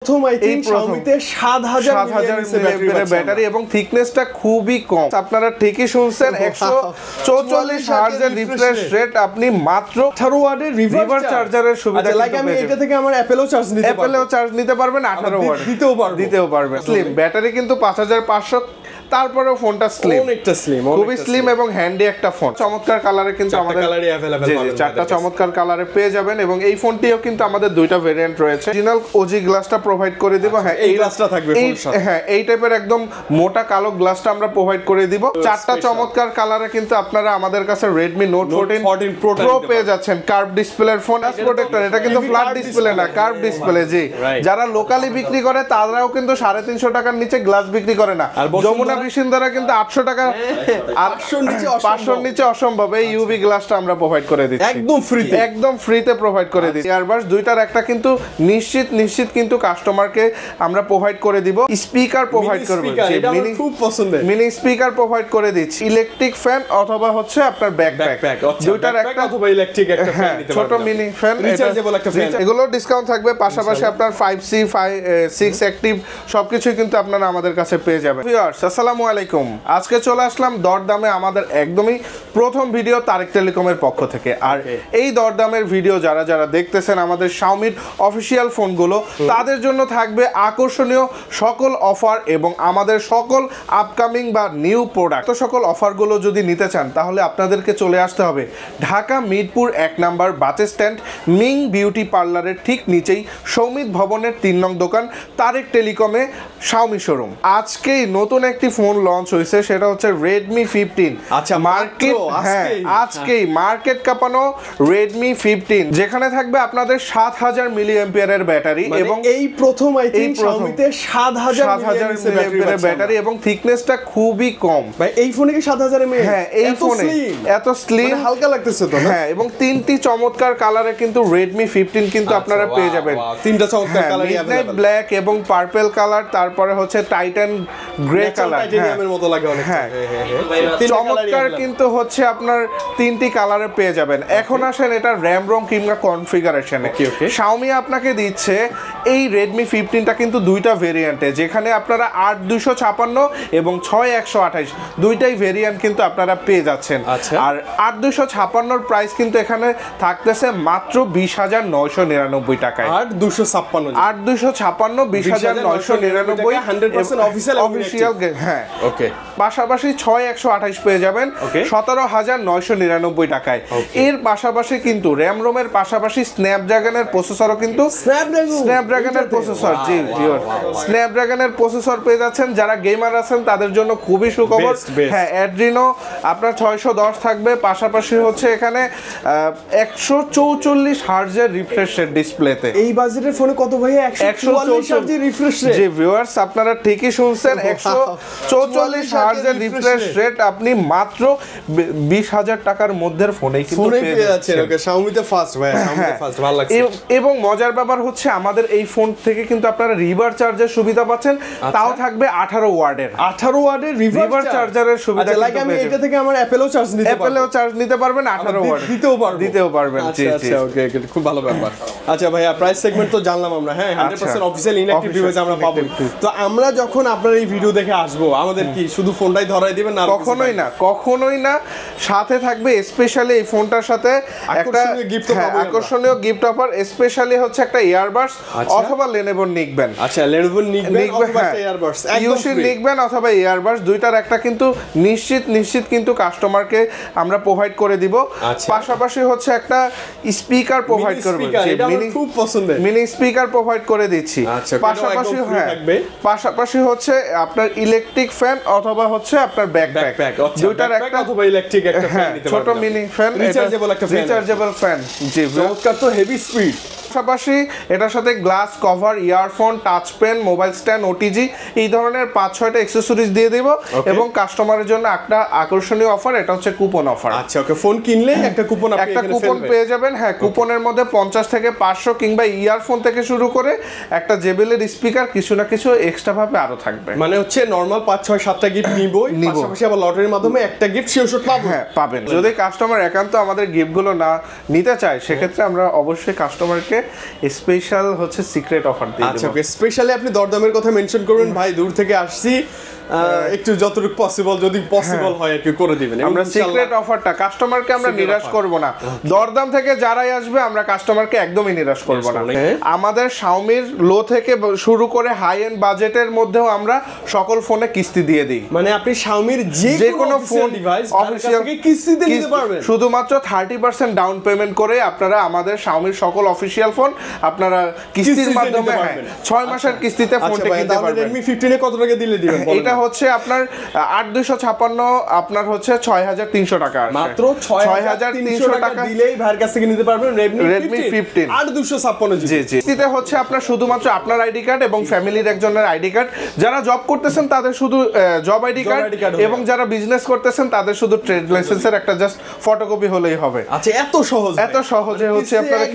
প্রথম I thing Xiaomi-তে 7000 mAh battery এবং থিকনেসটা খুবই কম। আপনারা ঠিকই শুনছেন, 144 হার্টজের রিফ্রেশ রেট, আপনি মাত্র 18 ওয়াটের রিভার্স চার্জারের সুবিধা। লাইক আমি এটা থেকে আমার অ্যাপেলও চার্জ নিতে পারবেন, 18 ওয়াট দিতেও পারবেন। স্লিম ব্যাটারি কিন্তু 5500, তারপরেও ফোনটা স্লিম, অনেকটা স্লিম, খুবই স্লিম এবং হ্যান্ডি একটা ফোন। চমৎকার কালারে কিন্তু আমাদের চারটা চমৎকার কালারে পেয়ে যাবেন এবং এই ফোনটিও কিন্তু আমাদের দুইটা ভেরিয়েন্ট রয়েছে। অরিজিনাল ওজি গ্লাসটা প্রোভাইড করে দিব। হ্যাঁ, এই গ্লাসটা থাকবে ফোনের সাথে। হ্যাঁ, এই টাইপের একদম মোটা কালো গ্লাসটা আমরা প্রোভাইড করে দিব। চারটা চমৎকার কালারে কিন্তু আপনারা আমাদের কাছে Redmi Note 14 Pro পেয়ে যাচ্ছেন। কার্ভ ডিসপ্লের ফোন, প্রোটেক্টর, এটা কিন্তু ফ্ল্যাট ডিসপ্লে না, কার্ভ ডিসপ্লে। জি, যারা লোকালি বিক্রি করে তারাও কিন্তু 350 টাকার নিচে গ্লাস বিক্রি করে না। যমুনা বিশিন্দারা কিন্তু 800 টাকা আর 500 নিচে অসম্ভব। এই ইউভি গ্লাসটা আমরা প্রোভাইড করে দিচ্ছি একদম ফ্রিতে প্রোভাইড করে দিচ্ছি। ইয়ারবাডস দুইটার একটা কিন্তু নিশ্চিত কিন্তু কাস্টমারকে আমরা প্রোভাইড করে দিব। স্পিকার প্রোভাইড করব, মিনি খুব পছন্দের মিনি স্পিকার প্রোভাইড করে দিচ্ছি। ইলেকট্রিক ফ্যান অথবা হচ্ছে আপনার ব্যাকপ্যাক, দুইটার একটা অথবা ইলেকট্রিক একটা ফ্যান নিতে পারবেন। ছোট মিনি ফ্যান, রিচার্জেবল একটা ফ্যান, এগুলো ডিসকাউন্ট থাকবে। পাশাপাশি আপনার 5C 6 অ্যাক্টিভ সবকিছু কিন্তু আপনারা আমাদের কাছে পেয়ে যাবেন। ভিউয়ার্স, আসসালামু আলাইকুম। আজকে চলে আসলাম দরদামে আমাদের একদমই প্রথম ভিডিও তারেক টেলিকমের পক্ষ থেকে। আর এই দরদামের ভিডিও যারা দেখতেছেন আমাদের Xiaomi অফিশিয়াল ফোনগুলো, তাদের জন্য থাকবে আকর্ষণীয় সকল অফার এবং আমাদের সকল আপকামিং বা নিউ প্রোডাক্ট। তো সকল অফারগুলো যদি নিতে চান তাহলে আপনাদেরকে চলে আসতে হবে Dhaka Mirpur 1 number bus stand Ming beauty পার্লারের ঠিক নিচেই সৌমিত ভবনের 3 নং দোকান তারেক টেলিকমে Xiaomi শোরুম। আজকেই নতুন একটি ফোন লঞ্চ হয়েছে, সেটা হচ্ছে Redmi 15। আচ্ছা, আজকেই মার্কেট কাঁপানো Redmi 15, যেখানে থাকবে আপনাদের 7000 মিলিঅ্যাম্পিয়ারের ব্যাটারি এবং এই প্রথম আই থিং Xiaomi-তে 7000 মিলিঅ্যাম্পিয়ারের ব্যাটারি এবং থিকনেসটা খুবই কম। ভাই এই ফোনে কি 7000 mAh? হ্যাঁ, এই ফোনে এত স্লিম, হালকা লাগতেছে তো। হ্যাঁ, এবং তিনটি চমৎকার কালারে কিন্তু Redmi 15 কিন্তু আপনারা পেয়ে যাবেন। তিনটা চমৎকার কালারই মিডনাইট ব্ল্যাক এবং পার্পল কালার, তারপরে হচ্ছে টাইটান গ্রে কালার, টাইটানিয়ামের মতো লাগে অনেক। হ্যাঁ, চমৎকার কিন্তু হচ্ছে আপনার তিনটি কালারে পেয়ে যাবেন। এখন আসেন এটা র‍্যাম রম কিংবা কনফিগারেশনে। Xiaomi আপনাকে দিচ্ছে এই Redmi 15টা কিন্তু দুইটা ভেরিয়েন্টে, যেখানে আপনারা 8256 এবং 6128 দুইটাই ভেরিয়েন্ট কিন্তু আপনারা পেয়ে যাচ্ছেন। আর 8256 প্রাইস কিন্তু এখানে থাকতেছে মাত্র 20999 টাকায়। 8256 20999 100% অফিশিয়াল। হ্যাঁ, ওকে। পাশাপাশি 6128 পেয়ে যাবেন 17999 টাকায়। এর পাশাপাশি কিন্তু র‍্যাম রোমের পাশাপাশি স্ন্যাপড্রাগনের প্রসেসরও কিন্তু স্ন্যাপড্রাগনের প্রসেসর, জি ভিউয়ার, স্ন্যাপড্রাগনের প্রসেসর পেয়ে যাচ্ছেন। যারা গেমার আছেন তাদের জন্য খুবই সুখবর। হ্যাঁ, অ্যাড্রিনো আপনার 610 থাকবে। পাশাপাশি হচ্ছে এখানে 144 হার্টজের রিফ্রেশ রেট ডিসপ্লেতে। এই বাজেটের ফোনে কত ভাই? 144 হার্টজের রিফ্রেশ রেট। জি ভিউয়ার্স, আপনারা ঠিকই শুনছেন, 144 হার্টজের রিফ্রেশ রেট আপনি মাত্র 20000 টাকার মধ্যে ফোনেই কিন্তু পেয়ে যাচ্ছেন। ওকে, Xiaomi-তে ফাস্ট ভাই, Xiaomi-তে ফাস্ট, ভালো লাগছে। এবং মজার ব্যাপার হচ্ছে আমাদের এই ফোন থেকে কিন্তু আপনারা রিভার চার্জের সুবিধা পাচ্ছেন, তাও থাকবে 18 ওয়াটের রিভার চার্জারের সুবিধা। লাইক আমি এটা থেকে আমার অ্যাপেলও চার্জ নিতে পারবেন, 18 ওয়াট দিতেও পারবেন। জি জি, ওকে, খুব ভালো ব্যাপার। আচ্ছা ভাইয়া, প্রাইস সেগমেন্ট তো জানলাম আমরা। হ্যাঁ, 100% অফিশিয়াল ইনঅ্যাক্টিভ ডিভাইস আমরা পাবো। তো আমরা যখন আপনার এই ভিডিও দেখে আসবো, আমাদের কি শুধু ফোনটাই ধরাই দিবেন না? কখনোই না, সাথে থাকবে স্পেশালি এই ফোনটার সাথে একটা আকর্ষণীয় গিফট অফার। স্পেশালি হচ্ছে একটা ইয়ারবাডস অথবা Lenovo নিকবেন। আচ্ছা, Lenovo নিকবেন অথবা একটা ইয়ারবাডস, ইউসি নিকবেন অথবা ইয়ারবাডস, দুইটার একটা কিন্তু নিশ্চিত কিন্তু কাস্টমারকে আমরা প্রোভাইড করে দিব। পাশাপাশি হচ্ছে একটা স্পিকার প্রোভাইড করব, খুব পছন্দের মিনি স্পিকার প্রোভাইড করে দিচ্ছি। পাশাপাশি হচ্ছে আপনার ইলেকট্রিক ফ্যান অথবা হচ্ছে আপনার ব্যাকপ্যাক, দুইটার একটা অথবা ইলেকট্রিক একটা ফ্যান নিতে পারবেন। ছোট মিনি ফ্যান, রিচার্জেবল ফ্যান। জি, চমৎকার তো, হেভি স্পিড। পাশাপাশি এটার সাথে glass cover, earphone, touch pen, mobile stand, OTG এই ধরনের 5-6টা অ্যাকসেসরিজ দিয়ে দেব এবং কাস্টমারের জন্য একটা আকর্ষণীয় অফার, এটা হচ্ছে কুপন অফার। আচ্ছা, ওকে, ফোন কিনলে একটা কুপন পেয়ে যাবেন। হ্যাঁ, কুপনের মধ্যে 50 থেকে 500 কিংবা ইয়ারফোন থেকে শুরু করে একটা জেবিএল স্পিকার, কিছু না কিছু এক্সট্রা ভাবে আরো থাকবে। মানে হচ্ছে নরমাল 5-6-7টা গিফট নিবই, পাশাপাশি আবার লটারির মাধ্যমে একটা গিফট শিওর পাবো। হ্যাঁ, পাবেন। যদি কাস্টমার একান্ত আমাদের গিফটগুলো না নিতে চায়, সেক্ষেত্রে আমরা অবশ্যই কাস্টমারকে স্পেশাল হচ্ছে সিক্রেট অফার দিয়ে আচ্ছা ওকে, স্পেশালি আপনি দরদামের কথা মেনশন করবেন ভাই, দূর থেকে আসছি, একটু যতটুকু পসিবল যদি পসিবল হয় আর কি করে দিবেন। আমরা সিক্রেট অফারটা কাস্টমারকে আমরা নিরাশ করব না, দরদাম থেকে যারাই আসবে আমরা কাস্টমারকে একদমই নিরাশ করব না। আমাদের শাওমির লো থেকে শুরু করে হাই এন্ড বাজেটের মধ্যেও আমরা সকল ফোনে কিস্তি দিয়ে দিই। মানে আপনি শাওমির যে কোনো ফোন ডিভাইস অফিসিয়াল কিস্তিতে নিতে পারবেন, শুধুমাত্র 30% ডাউন পেমেন্ট করে আপনারা আমাদের শাওমির সকল অফিসিয়াল ফোন আপনারা কিস্তির মাধ্যমে 6 মাসের কিস্তিতে ফোনটা কিনতে পারবেন। Redmi 15 এ কত টাকা দিলে দিবেন? এটা হচ্ছে আপনার 8256, আপনার হচ্ছে 6300 টাকা, মাত্র 6300 টাকা দিলেই ভাইয়ের কাছ থেকে নিতে পারবেন Redmi 15 8256 জি জি। কিস্তিতে হচ্ছে আপনার শুধুমাত্র আপনার আইডি কার্ড এবং ফ্যামিলির একজনের আইডি কার্ড, যারা জব করতেছেন তাদের শুধু জব আইডি কার্ড, এবং যারা বিজনেস করতেছেন তাদের শুধু ট্রেড লাইসেন্সের একটা জাস্ট ফটোকপি হলেই হবে। আচ্ছা এত সহজে হচ্ছে আপনারা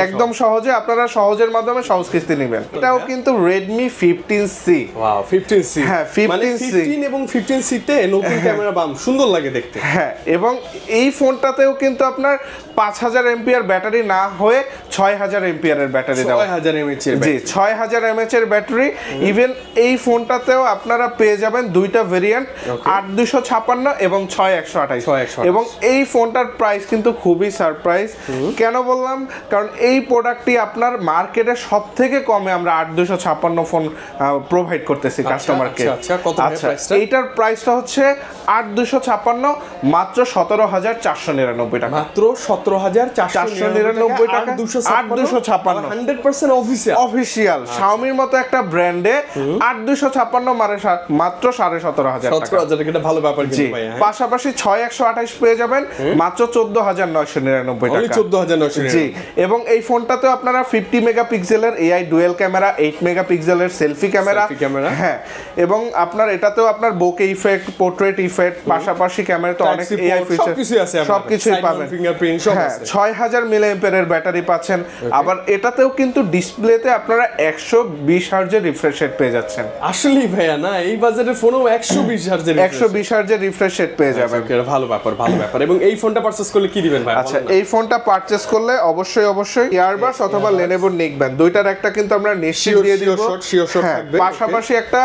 একদম সহজে আপনারা সহজের মাধ্যমে সহজ কিস্তি নেবেন। এটাও কিন্তু Redmi 15C। ওয়াও 15C, হ্যাঁ 15 এবং 15C তে নতুন ক্যামেরা বাম সুন্দর লাগে দেখতে। হ্যাঁ, এবং এই ফোনটাতেও কিন্তু আপনার 5000 এমপিআর ব্যাটারি না হয়ে 6000 এমপিআর এর ব্যাটারি দেওয়া, 6000 এমএএইচ এর, জি 6000 এমএএইচ এর ব্যাটারি। ইভেন এই ফোনটাতেও আপনারা পেয়ে যাবেন দুইটা ভেরিয়েন্ট, 8256 এবং 6128। এবং এই ফোনটার প্রাইস কিন্তু খুবই সারপ্রাইজ। কেন বললাম? কারণ এই প্রোডাক্টটি আপনার মার্কেটে সবথেকে কমে আমরা 8256 ফোন প্রোভাইড করতেছি কাস্টমারকে। আচ্ছা কত প্রাইসটা? এইটার প্রাইসটা হচ্ছে 8256 মাত্র 17499 টাকা, মাত্র 17499 টাকা, 8256 100% অফিশিয়াল শাওমির মতো একটা ব্র্যান্ডে 8256 মাত্র 17500 টাকা। 17000 টাকা, ভালো ব্যাপার কিন্তু ভাই। পাশাপাশি 6128 পেয়ে যাবেন মাত্র 14999 টাকা, 14999। জি, এবং এই ফোনটাতেও আপনারা 50 মেগাপিক্সেলের এআই ডুয়াল ক্যামেরা, 8 মেগাপিক্সেলের সেলফি ক্যামেরা, হ্যাঁ, এবং আপনার এটাতেও আপনার বোকে ইফেক্ট, পোর্ট্রেট ইফেক্ট, পাশাপাশি ক্যামেরাতে অনেক এআই ফিচার সবকিছুই পাবেন, ফিঙ্গারপ্রিন্ট সব আছে। 6000 মিলিঅ্যাম্পিয়ার এর ব্যাটারি পাচ্ছেন। আবার এটাতেও কিন্তু ডিসপ্লেতে আপনারা 120 হার্জের রিফ্রেশ রেট পেয়ে যাচ্ছেন। আসলে ভাইয়া না, এই বাজারে ফোনও 120 হার্জের রিফ্রেশ রেট পেয়ে যাবেন। ভালো ব্যাপার। এবং এই ফোনটা পারচেজ করলে কি দিবেন ভাই? আচ্ছা, এই ফোনটা পারচেজ করলে অবশ্যই ইয়ারবাস অথবা Lenovo নেকব্যান্ড দুইটার একটা কিন্তু আমরা নিশ্চিত দিয়ে দিব। পাশাপাশি একটা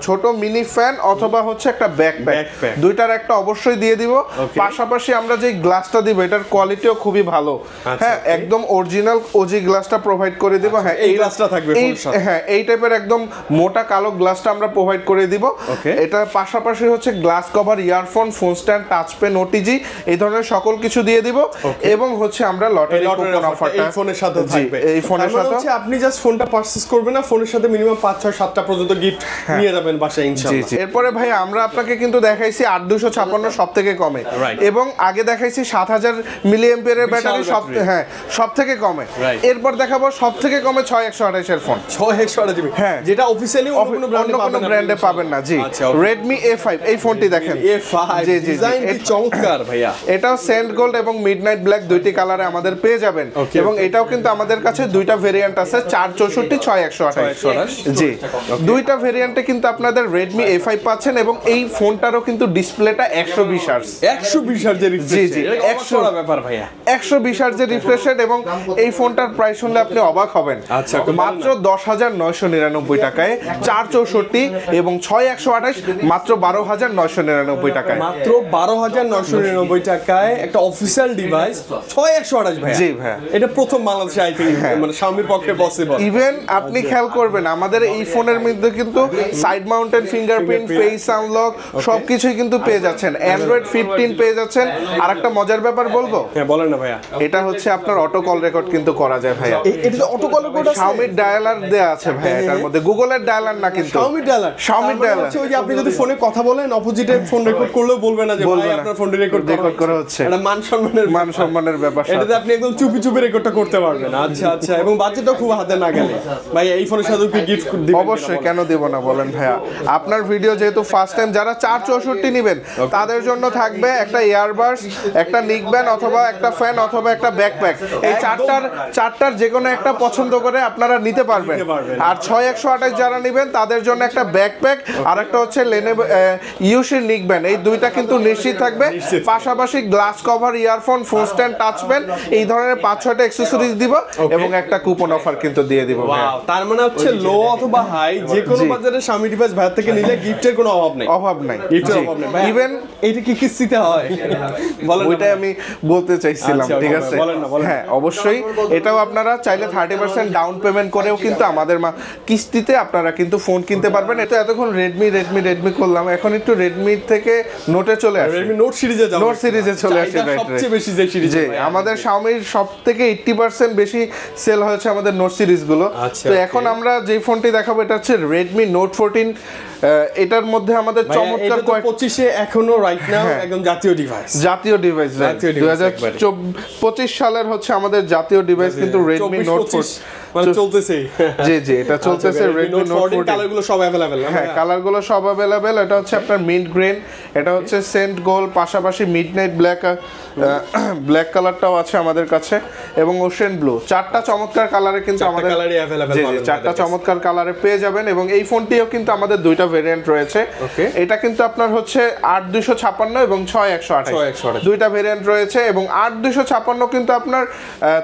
ছোট মিনি ফ্যান অথবা হচ্ছে একটা ব্যাকপ্যাক, দুইটার একটা অবশ্যই দিয়ে দিব। পাশাপাশি আমরা যে গ্লাসটা দিব এটার কোয়ালিটিও খুবই ভালো, হ্যাঁ, একদম অরিজিনাল ওজি গ্লাসটা প্রোভাইড করে দিব। হ্যাঁ, এই গ্লাসটা থাকবে ফোনের সাথে, হ্যাঁ, এই টাইপের একদম মোটা কালো গ্লাসটা আমরা প্রোভাইড করে দিব। এটার পাশাপাশি হচ্ছে glass cover, earphone, phone stand, touch pen, OTG, এই ধরনের সকল কিছু দিয়ে দিব। এবং হচ্ছে আমরা লটারি কুপন অফারটা এই ফোনের সাথে থাকবে। এই ফোনের সাথে হচ্ছে আপনি জাস্ট ফোনটা পারচেজ করবেন না, ফোনের সাথে মিনিমাম 5 6 7টা পর্যন্ত গিফট নিয়ে যাবেন বাসায় ইনশাআল্লাহ। এরপরে ভাই আমরা আপনাকে কিন্তু দেখাইছি 8256 সবথেকে কমে, এবং আগে দেখাইছি 7000 মিলিঅ্যাম্পিয়ারের ব্যাটারি সবথেকে কমে। এরপর দেখাবো সবথেকে কমে 6128 এর ফোন, 6128 জিবি, হ্যাঁ, যেটা অফিশিয়ালি অন্য কোনো ব্র্যান্ডে পাবেন না। জি, Redmi A5 এই ফোনটি দেখেন, A5 ডিজাইন কি চমৎকার ভাইয়া। এটাও সেন্ট গোল্ড এবং মিডনাইট ব্ল্যাক দুইটি কালারে আমাদের পেয়ে যাবেন। এবং এটাও কিন্তু আমাদের কাছে দুইটা ভেরিয়েন্ট আছে, 464 6128। জি, দুইটা ভেরিয়েন্টে কিন্তু আপনাদের Redmi A5 পাচ্ছেন। এবং এই ফোনটারও কিন্তু ডিসপ্লেটা 120 হার্জ, 120 হার্জের রিফ্রেশ। জি, 100 ব্যাপার ভাইয়া, 120 হার্জের রিফ্রেশ রেট। এবং এই ফোনটার প্রাইস শুনলে আপনি অবাক হবেন। আচ্ছা, মাত্র 10999 টাকায় 464 এবং 6128 মাত্র 12999 টাকায়, মাত্র 12999 টাকায় একটা অফিশিয়াল ডিভাইস 6128 ভাই। জি ভাই, এটা প্রথম বাংলাদেশে আই থিংক মানে Xiaomi পক্ষে পসিবল। ইভেন আপনি খেয়াল করবেন আমাদের এই ফোনের মধ্যে কিন্তু side mounted fingerprint, face unlock সবকিছুই কিন্তু পেয়ে যাচ্ছেন। Android 15 পেয়ে যাচ্ছেন। আর একটা মজার ব্যাপার বলবো? হ্যাঁ বলেন না ভাইয়া। এটা হচ্ছে আপনার অটো কল রেকর্ড কিন্তু করা যায় ভাইয়া। এটা অটো কল রেকর্ড আছে, Xiaomi ডায়ালার দেয়া আছে ভাই এটার মধ্যে, গুগলের ডায়ালার না কিন্তু, Xiaomi ডায়ালার। ওই যে আপনি যদি ফোনে কথা বলেন অপোজিটে ফোন রেকর্ড করলেও বলবে না যে ভাই আপনার ফোনটি রেকর্ড করা হচ্ছে। এটা মান সম্মানের ব্যাপার। এটাতে আপনি একদম চুপি চুপি রেকর্ডটা করতে পারবেন। আচ্ছা, এবং বাজেটও খুব হাতে না গেলে ভাই এই ফোনের সাথে কি গিফট দিবেন? অবশ্যই, কেন দেব না বলেন ভাইয়া। আপনার ভিডিও যেহেতু ফার্স্ট টাইম, যারা 464 নেবেন তাদের জন্য থাকবে একটা ইয়ারবাডস, একটা নিকব্যান্ড অথবা একটা ফ্যান অথবা একটা ব্যাকপ্যাক। এই চারটার যে কোনো একটা পছন্দ করে আপনারা নিতে পারবেন। আর 6128 যারা নেবেন তাদের জন্য একটা ব্যাকপ্যাক আর একটা হচ্ছে Lenovo ইউসির নিকব্যান্ড, এই দুইটা কিন্তু নিশ্চিত থাকবে। পাশাপাশি glass cover, earphone, phone stand, touch pen, এই ধরনের 5-6টা অ্যাকসেসরিজ দিব এবং একটা কুপন অফার কিন্তু দিয়ে দিব। ওয়াও, তার মানে হচ্ছে লো অথবা হাই যে কোনো বাজারে Xiaomi ডিভাইস ভাই থেকে নিলে গিফটের কোনো অভাব নাই। গিফটের অভাব নাই। ইভেন এইটা কি কিস্তিতে হয়? বলেন, ওইটাই আমি বলতে চাইছিলাম। ঠিক আছে, হ্যাঁ অবশ্যই এটাও আপনারা চাইলে 30% ডাউন পেমেন্ট করেও কিন্তু আমাদের কিস্তিতে আপনারা কিন্তু ফোন কিনতে পারবেন। এটা এতক্ষণ রেডমি করলাম, এখন একটু রেডমি থেকে নোটে চলে আসি, রেডমি নোট সিরিজে যাব। নোট সিরিজে চলে আসি। সবচেয়ে বেশি যে সিরিজ আমাদের Xiaomi-র সবথেকে 80% বেশি সেল হয়েছে আমাদের নোট সিরিজ গুলো। তো এখন আমরা যে ফোনটি দেখাবো এটা হচ্ছে Redmi Note 14। এটার মধ্যে আমাদের চমৎকার 25 এ এখনো রাইট নাও একদম জাতীয় ডিভাইস 2025 সালের হচ্ছে আমাদের জাতীয় ডিভাইস কিন্তু Redmi Note 14 মানে চলতেছে। জি এটা চলতেছে Redmi Note 14। কালারগুলো সব अवेलेबल। হ্যাঁ কালারগুলো সব अवेलेबल। এটা হচ্ছে আপনার মিন্ট গ্রিন, এটা হচ্ছে সেন্ট গোল্ড, পাশাপাশি মিডনাইট ব্ল্যাক কালারটাও আছে আমাদের কাছে এবং ওশেন ব্লু। চারটা চমৎকার কালারে কিন্তু আমাদের চারটা চমৎকার কালারে পেয়ে যাবেন। এবং এই ফোনটিও কিন্তু আমাদের দুইটা ভেরিয়েন্ট রয়েছে। এটা কিন্তু আপনার হচ্ছে 8256 এবং 6128 দুইটা ভেরিয়েন্ট রয়েছে। এবং 8256 কিন্তু আপনার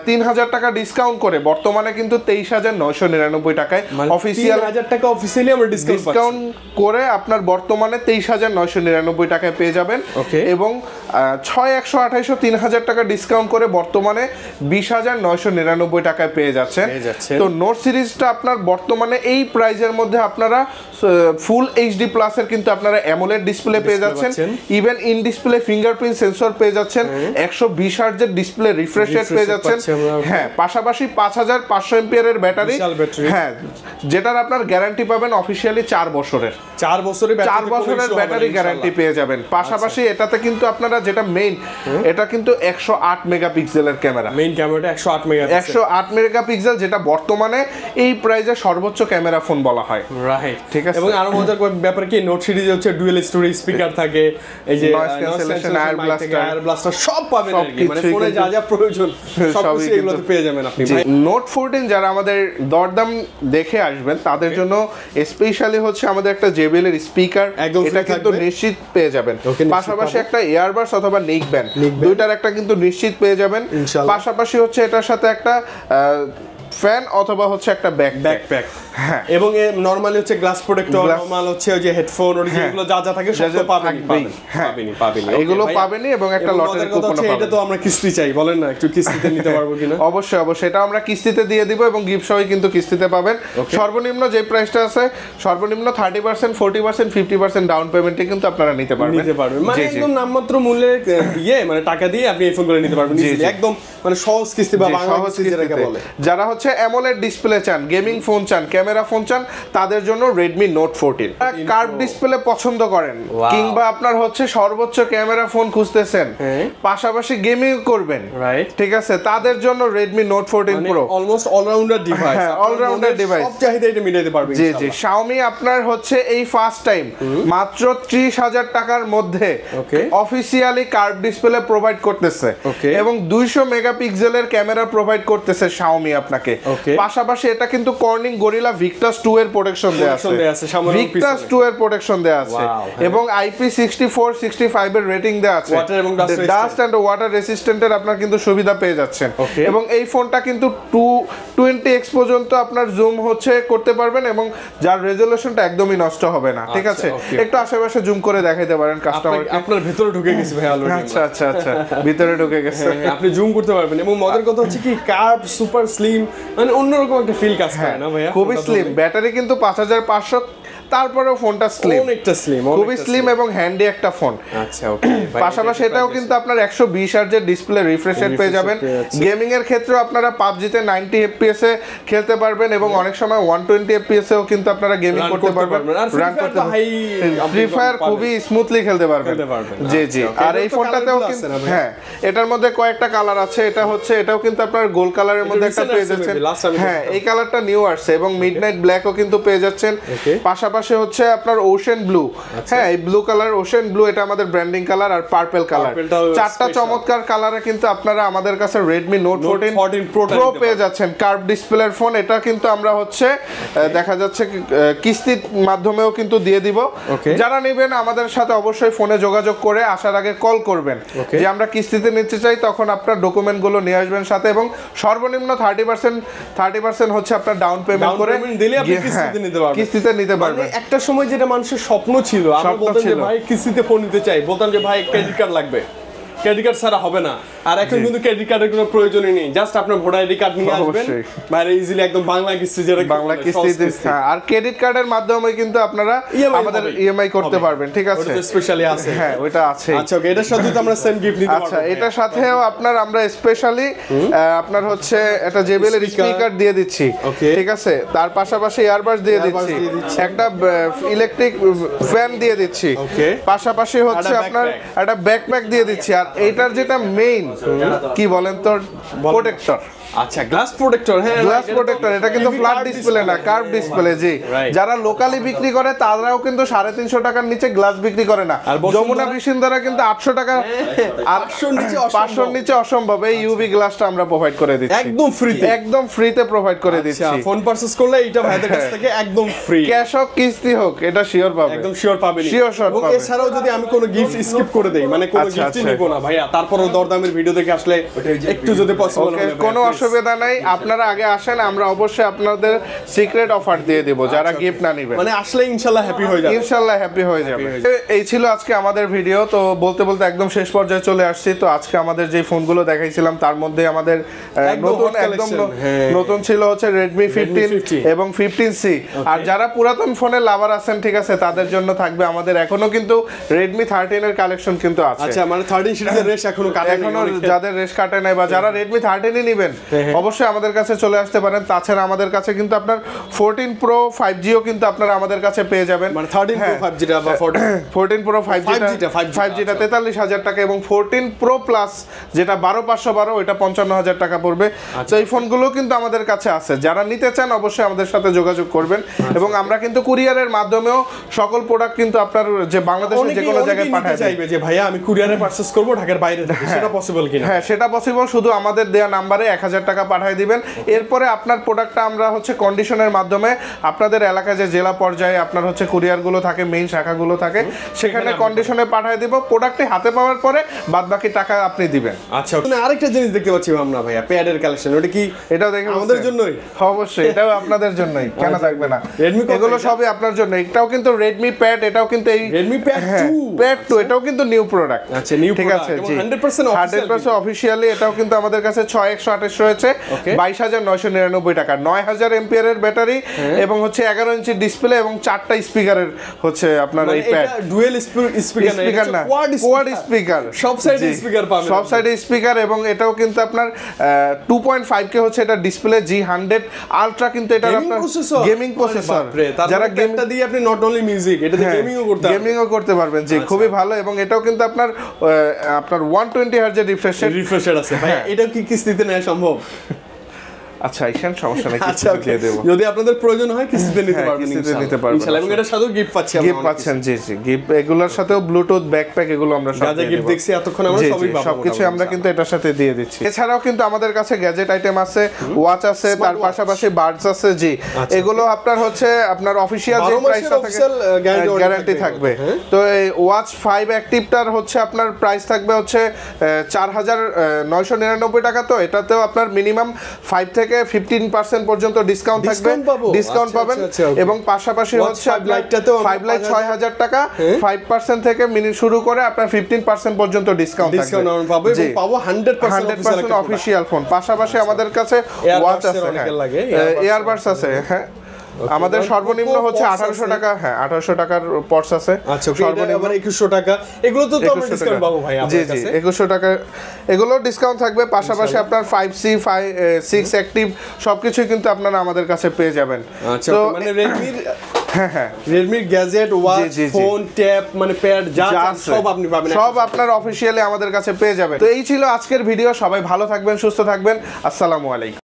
3000 টাকা ডিসকাউন্ট করে বর্তমানে কিন্তু 23999 টাকায় অফিশিয়াল 3000 টাকা অফিশিয়ালি আমরা ডিসকাউন্ট করে আপনার বর্তমানে 23999 টাকায় পেয়ে যাবেন। এবং 6128 3000 টাকা ডিসকাউন্ট করে বর্তমানে 20999 টাকায় পেয়ে যাচ্ছেন। তো নোট সিরিজটা আপনার বর্তমানে এই প্রাইজের মধ্যে আপনারা ফুল এইচডি প্লাস এর কিন্তু আপনারা অ্যামোলেড ডিসপ্লে পেয়ে যাচ্ছেন, even in display fingerprint sensor পেয়ে যাচ্ছেন, 120 হার্টজের ডিসপ্লে রিফ্রেশ রেট পেয়ে যাচ্ছেন। হ্যাঁ পাশাপাশি 5500 এমপিআর এর ব্যাটারি, হ্যাঁ যেটার আপনার গ্যারান্টি পাবেন অফিশিয়ালি 4 বছরের 4 বছরের ব্যাটারি গ্যারান্টি পেয়ে যাবেন। পাশাপাশি এটাতে কিন্তু আপনারা যেটা মেইন এটা কিন্তু 108 মেগাপিক্সেলের ক্যামেরা, মেইন ক্যামেরাটা 108 মেগাপিক্সেল, যেটা বর্তমানে এই প্রাইজে সর্বোচ্চ ক্যামেরা ফোন বলা হয়। রাইট, ঠিক আছে। এবং আরো মজার ব্যাপার কি নোট সিরিজে হচ্ছে ডুয়াল স্টোরেজ স্পিকার থাকে, এই যে নয়েজ ক্যান্সেলেশন, এয়ার ব্লাস্টার সব পাবেন আর কি, মানে ফোনে যা যা প্রয়োজন সব কিছু এগুলোতে পেয়ে যাবেন আপনি। নোট 14 যারা আমাদের দরদাম দেখে আসবেন তাদের জন্য স্পেশালি হচ্ছে আমাদের একটা JBL এর স্পিকার, এটা কিন্তু নিশ্চিত পেয়ে যাবেন। পাশাপাশি একটা ইয়ারবাডস অথবা নেক ব্যান্ড দুইটার একটা কিন্তু নিশ্চিত পেয়ে যাবেন। পাশাপাশি হচ্ছে এটার সাথে একটা ফ্যান অথবা হচ্ছে একটা ব্যাকপ্যাক। হ্যাঁ, এবং নরমালি হচ্ছে গ্লাস প্রোটেক্টর, নরমাল হচ্ছে ওই যে হেডফোন অরিজিনাল যা যা থাকে সব তো পাবেনই এগুলো পাবেনই। এবং একটা লটারি কুপন পাবেন। এটা তো আমরা কিস্তি চাই, বলেন না একটু কিস্তিতে নিতে পারবো কিনা? অবশ্যই এটা আমরা কিস্তিতে দিয়ে দিব এবং গিফট সহই কিন্তু কিস্তিতে পাবেন। সর্বনিম্ন যে প্রাইসটা আছে সর্বনিম্ন 30%, 40%, 50% ডাউন পেমেন্টে কিন্তু আপনারা নিতে পারবেন। মানে একদম নামমাত্র মূল্যে দিয়ে মানে টাকা দিয়ে আপনি এই ফোনগুলো নিতে পারবেন একদম মানে সহজ কিস্তি বা বাংলা কিস্তি যেটাকে বলে। যারা হচ্ছে অ্যামোলেড ডিসপ্লে চান, গেমিং ফোন চান, ক্যামেরা ফোন চান, তাদের জন্য Redmi Note 14। কার্ভ ডিসপ্লে পছন্দ করেন কিংবা আপনার হচ্ছে সর্বোচ্চ ক্যামেরা ফোন খুঁজতেছেন, পাশাপাশি গেমিং করবেন, ঠিক আছে, তাদের জন্য Redmi Note 14 Pro almost allrounder device, allrounder device, সব চাহিদা এটা মিটাতে পারবে। জি Xiaomi আপনার হচ্ছে এই ফার্স্ট টাইম মাত্র 30,000 টাকার মধ্যে অফিশিয়ালি কার্ভ ডিসপ্লে প্রোভাইড করতেছে এবং 200 মেগাপিক্সেলের ক্যামেরা প্রোভাইড করতেছে Xiaomi আপনাকে। পাশাপাশি এটা কিন্তু কর্নিং গরিলা Victus 2 এর প্রোটেকশন দেয়া আছে, Victus 2 এর প্রোটেকশন দেয়া আছে এবং IP64 65 এর রেটিং দেয়া আছে, ডাস্ট এন্ড ওয়াটার রেসিস্ট্যান্টের আপনার কিন্তু সুবিধা পেয়ে যাচ্ছেন। এবং এই ফোনটা কিন্তু 220x পর্যন্ত আপনার জুম হচ্ছে করতে পারবেন এবং যার রেজোলিউশনটা একদমই নষ্ট হবে না, ঠিক আছে। একটু আশেপাশে জুম করে দেখাইতে পারেন কাস্টমারকে। আপনার ভিতরে ঢুকে গেছে ভাই অলরেডি। আচ্ছা ভিতরে ঢুকে গেছে, আপনি জুম করতে পারবেন। এবং মজার কথা হচ্ছে কি কার্ভ সুপার স্লিম, মানে অন্যরকম একটা ফিল কাজ করে না ভাইয়া? খুবই স্লিম, ব্যাটারি কিন্তু 5500, তারপরেও ফোনটা স্লিম, অনেকটা স্লিম, খুবই স্লিম এবং হ্যান্ডি একটা ফোন। আচ্ছা পাশাপাশি এটাও কিন্তু আপনার 120 হার্জের ডিসপ্লে রিফ্রেশ রেট পেয়ে যাবেন। গেমিং এর ক্ষেত্রেও আপনারা PUBG তে 90 FPS এ খেলতে পারবেন এবং অনেক সময় 120 FPS এও কিন্তু আপনারা গেমিং করতে পারবেন, রান করতে পারবেন। ফ্রি ফায়ার খুবই স্মুথলি খেলতে পারবেন। জি আর এই ফোনটাতেও কিন্তু হ্যাঁ এটার মধ্যে কয়েকটা কালার আছে। এটা হচ্ছে এটাও কিন্তু আপনার গোল্ড কালারের মধ্যে একটা পেয়ে যাচ্ছেন। হ্যাঁ এই কালারটা নিউ আসছে এবং মিডনাইট ব্ল্যাকও কিন্তু পেয়ে যাচ্ছেন। পাশাপাশি পাশাপাশি হচ্ছে আপনার ওশেন ব্লু, হ্যাঁ এই ব্লু কালার ওশেন ব্লু, এটা আমাদের ব্র্যান্ডিং কালার, আর পার্পল কালার, চারটা চমৎকার কালারে কিন্তু আপনারা আমাদের কাছে Redmi Note 14 Pro পেয়ে যাচ্ছেন। কার্ভ ডিসপ্লের ফোন, এটা কিন্তু আমরা হচ্ছে দেখা যাচ্ছে কিস্তির মাধ্যমেও কিন্তু দিয়ে দিব। যারা নেবেন আমাদের সাথে অবশ্যই ফোনে যোগাযোগ করে আসার আগে কল করবেন যে আমরা কিস্তিতে নিতে চাই, তখন আপনার ডকুমেন্টগুলো নিয়ে আসবেন সাথে, এবং সর্বনিম্ন 30% হচ্ছে আপনার ডাউন পেমেন্ট করে দিলে আপনি কিস্তিতে নিতে পারবেন। একটা সময় যেটা মানুষের স্বপ্ন ছিল, আমরা বলতাম যে ভাই কিস্তিতে ফোন নিতে চাই, বলতাম যে ভাই ক্রেডিট কার্ড লাগবে, ক্রেডিট কার্ড ছাড়া হবে না। আর এখন কিন্তু ক্রেডিট কার্ডের কোনো প্রয়োজনই নেই, জাস্ট আপনার ভোটার আইডি কার্ড নিয়ে আসবেন, বাইরে ইজিলি একদম বাংলা কিস্তি, যেটা বাংলা কিস্তি, আর ক্রেডিট কার্ডের মাধ্যমে কিন্তু আপনারা আমাদের ইএমআই করতে পারবেন। ঠিক আছে, ওটা স্পেশালি আছে, হ্যাঁ ওটা আছে। আচ্ছা ওকে, এটার সাথে তো আমরা সেম গিফট নিতে পারবো। আচ্ছা এটার সাথেও আমরা স্পেশালি আপনার হচ্ছে একটা JBL এর স্পিকার দিয়ে দিচ্ছি, ঠিক আছে, তার পাশাপাশি ইয়ারবাডস দিয়ে দিচ্ছি, একটা ইলেকট্রিক ফ্যান দিয়ে দিচ্ছি, পাশাপাশি হচ্ছে আপনার একটা ব্যাকপ্যাক দিয়ে দিচ্ছি, আর এটার যেটা মেইন কি বলেন তো, প্রোটেক্টর। আচ্ছা গ্লাস প্রোটেক্টর, হ্যাঁ গ্লাস প্রোটেক্টর, এটা কিন্তু ফ্ল্যাট ডিসপ্লে না, কার্ভ ডিসপ্লে। জি, যারা লোকালি বিক্রি করে তারাও কিন্তু 350 টাকার নিচে গ্লাস বিক্রি করে না। যমুনা বসুন্ধরা কিন্তু 800 টাকা, আর 500 নিচে অসম্ভব। এই ইউভি গ্লাসটা আমরা প্রোভাইড করে দিচ্ছি একদম ফ্রিতে প্রোভাইড করে দিচ্ছি। ফোন পারচেজ করলে এটা ভাইদের কাছ থেকে একদম ফ্রি, ক্যাশ হোক কিস্তি হোক, এটা শিওর পাবেন, একদম শিওর পাবেন, শিওর শট পাবেন। এছাড়াও যদি আমি কোনো গিফট স্কিপ করে দেই, মানে কোনো গিফটই নিব না ভাইয়া, তারপরও দরদামের ভিডিও দেখে আসলে একটু যদি পসিবল হয়, কোনো অসুবিধা নাই, আপনারা আগে আসেন, আমরা অবশ্যই আপনাদের সিক্রেট অফার দিয়ে দেব যারা গিফট না নেবেন, মানে আসলে ইনশাআল্লাহ হ্যাপি হয়ে যাবে, ইনশাআল্লাহ হ্যাপি হয়ে যাবে। এই ছিল আজকে আমাদের ভিডিও। তো বলতে বলতে একদম শেষ পর্যায়ে চলে আসছি। তো আজকে আমাদের যে ফোনগুলো দেখাইছিলাম তার মধ্যে আমাদের নতুন ছিল হচ্ছে Redmi 15 এবং 15C। আর যারা পুরাতন ফোনের লাভার আছেন, ঠিক আছে, তাদের জন্য থাকবে আমাদের এখনো কিন্তু Redmi 13 এর কালেকশন কিন্তু আছে। আচ্ছা মানে 13 সিরিজের রেশ এখনো যাদের রেশ কাটে নাই বা যারা Redmi 13 নেবেন অবশ্যই আমাদের কাছে চলে আসতে পারেন। তাছাড়া আমাদের কাছে কিন্তু আপনার 14 Pro 5Gও কিন্তু আপনারা আমাদের কাছে পেয়ে যাবেন, মানে 13 Pro 5Gটা বা 14 Pro 5Gটা 43,000 টাকা, এবং 14 Pro Plus যেটা 12512 ওটা 55,000 টাকা পড়বে। তো এই ফোনগুলো কিন্তু আমাদের কাছে আছে, যারা নিতে চান অবশ্যই আমাদের সাথে যোগাযোগ করবেন, এবং আমরা কিন্তু কুরিয়ারের মাধ্যমেও সকল প্রোডাক্ট কিন্তু আপনার যে বাংলাদেশের যে কোনো জায়গায় পাঠাতে চাইবে যে ভাইয়া আমি কুরিয়ারে পারচেজ করব ঢাকার বাইরে থেকে, সেটা পসিবল কিনা? হ্যাঁ সেটা পসিবল, শুধু আমাদের দেয়া নম্বরে 1000 টাকা পাঠিয়ে দিবেন। এরপরে আপনার প্রোডাক্টটা আমরা হচ্ছে কন্ডিশনের মাধ্যমে আপনাদের এলাকায় যে জেলা পর্যায়ে আপনার হচ্ছে কুরিয়ারগুলো থাকে, মেইন শাখাগুলো থাকে, সেখানে কন্ডিশনে পাঠিয়ে দিব। প্রোডাক্টটি হাতে পাওয়ার পরে বাদবাকি টাকা আপনি দিবেন। আচ্ছা আরেকটা জিনিস দেখতে পাচ্ছি আমরা ভাইয়া, প্যাডের কালেকশন, ওটা কি? এটাও দেখে আমাদের জন্যই? অবশ্যই, এটাও আপনাদের জন্যই, কেন থাকবে না? এগুলো সবই আপনার জন্য। এটাও কিন্তু Redmi Pad, এটাও কিন্তু এই Redmi Pad 2, এটাও কিন্তু নিউ প্রোডাক্ট। আচ্ছা নিউ ঠিক আছে, 100% অফিশিয়ালি। এটাও কিন্তু আমাদের কাছে 6128 রয়েছে, 22,999 টাকা, 9000 এমপিআর এর ব্যাটারি, এবং হচ্ছে 11 ইঞ্চি ডিসপ্লে, এবং 4টা স্পিকারের হচ্ছে আপনার এই প্যাড। ডুয়াল স্পিকার না, কোয়াড স্পিকার, সব সাইডে স্পিকার পাবেন, সব সাইডে স্পিকার। এবং এটাও কিন্তু আপনার 2.5K হচ্ছে এটা ডিসপ্লে, G100 আলট্রা কিন্তু এটা আপনার গেমিং প্রসেসর, যারা গেমটা দিয়ে আপনি নট অনলি মিউজিক, এটা দিয়ে গেমিংও করতে পারবেন। জি, খুবই ভালো। এবং এটাও কিন্তু আপনার 120 হার্জ এর রিফ্রেশ রেট আছে ভাই। এটা কি কিস্তিতে নেওয়া সম্ভব? আচ্ছা ঈশান, সমস্যা নেই, কিস্তিতে দিয়ে দেব। যদি আপনাদের প্রয়োজন হয় কিস্তিতে নিতে পারবেন, ইনশাআল্লাহ। এবং এটার সাথেও গিফট পাচ্ছি আমরা, গিফট পাচ্ছেন। জি গিফট, এগুলোর সাথেও ব্লুটুথ ব্যাকপ্যাক, এগুলো আমরা সব যা গিফট দেখছি এতক্ষণ আমরা সবই পাবো, সবকিছু আমরা কিন্তু এটার সাথে দিয়ে দিচ্ছি। এছাড়াও কিন্তু আমাদের কাছে গ্যাজেট আইটেম আছে, ওয়াচ আছে, তার পাশাপাশি বাডস আছে। জি, এগুলো আপনার হচ্ছে আপনার অফিশিয়াল যে প্রাইসটা থাকে গ্যারান্টি থাকবে। তো এই ওয়াচ 5 অ্যাক্টিভটার হচ্ছে আপনার প্রাইস থাকবে হচ্ছে 4,999 টাকা। তো এটাতেও আপনার মিনিমাম 5 থেকে 15% পর্যন্ত ডিসকাউন্ট থাকবে, ডিসকাউন্ট পাবেন। এবং পাশাপাশি হচ্ছে 5 লাখ 6,000 টাকা, 5% থেকে শুরু করে আপনার 15% পর্যন্ত ডিসকাউন্ট পাবো, এবং পাবো 100% অফিশিয়াল ফোন। পাশাপাশি আমাদের কাছে ওয়াচ আছে, ইয়ারবাডস আছে। হ্যাঁ আমাদের সর্বনিম্ন হচ্ছে 1800 টাকা, হ্যাঁ 1800 টাকার পর্স আছে। আচ্ছা সর্বনিম্ন 2100 টাকা, এগুলো তো আমরা ডিসকাউন্ট পাবো ভাই আপনাদের কাছে। 2100 টাকা এগুলো ডিসকাউন্ট থাকবে। পাশাপাশি আপনার 5C 6 অ্যাক্টিভ সবকিছুই কিন্তু আপনারা আমাদের কাছে পেয়ে যাবেন। আচ্ছা মানে Redmi gadget, watch, phone, tab, মানে প্যাড যা সব আপনি পাবেন, সব আপনার অফিশিয়ালি আমাদের কাছে পেয়ে যাবেন। তো এই ছিল আজকের ভিডিও। সবাই ভালো থাকবেন, সুস্থ থাকবেন। আসসালামু আলাইকুম।